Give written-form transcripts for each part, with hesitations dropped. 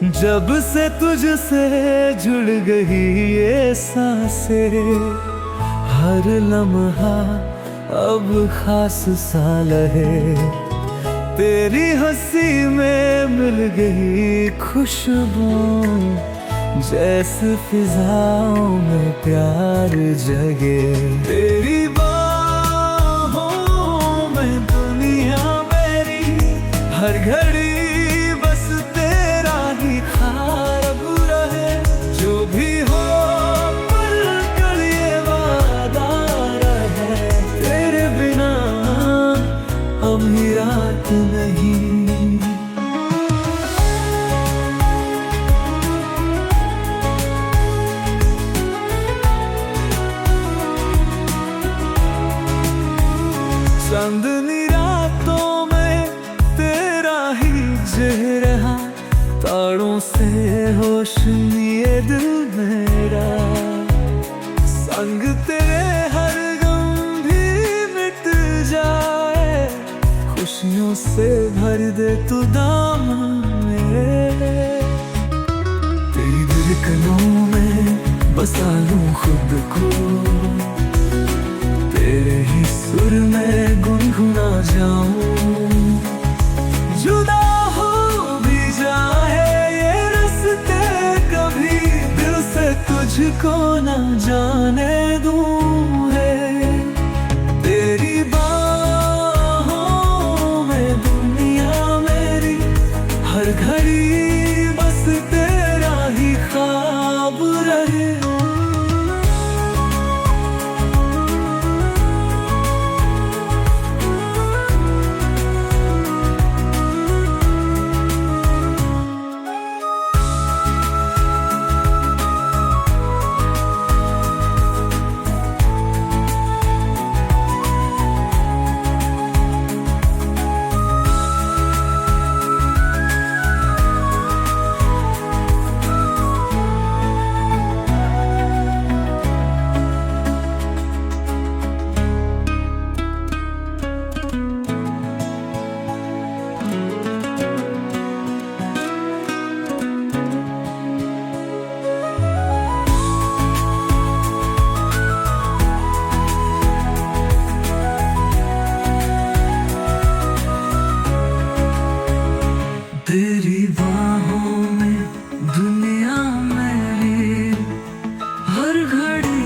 जब से तुझसे जुड़ गई ये सांसें, हर लम्हा अब खास सा लहे। तेरी हंसी में मिल गई खुशबू, जैसे फिजाओं में प्यार जगे। तेरी बाहों में दुनिया मेरी, हर घड़ी बस तेरा ही ख्वाब रहे। जो भी हो पल कल ये वादा रहे, तेरे बिना अब ही रात नहीं। चांदनी रातों में तेरा ही चेहरा, तारों से होश लिए दिल मेरा। संग तेरे हर गम भी मिट जाए, खुशियों से भर दे तू दामन मेरे। तेरी धड़कनों में बसा लूं खुद को, तेरे ही सुर में गुनगुना जाऊं। जुदा हो भी जाए ये रास्ते कभी, दिल से तुझको न जाने दूं है। तेरी बाहों में दुनिया मेरी, हर घड़ी बस तेरा ही ख्वाब रहे। तेरी बाहों में दुनिया मेरी, हर घड़ी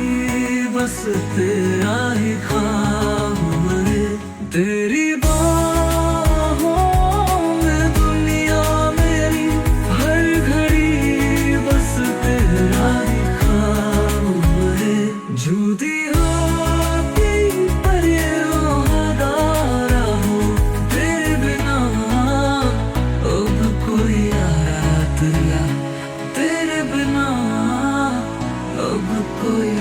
बस तेरा ही ख्वाब बने। तेरी बाहों में दुनिया मेरी, हर घड़ी बस तेरा ही ख्वाब बने। झूठी होती पर ये वफादार हो, तेरे बिना कोई रात, तेरे बिना अब कोई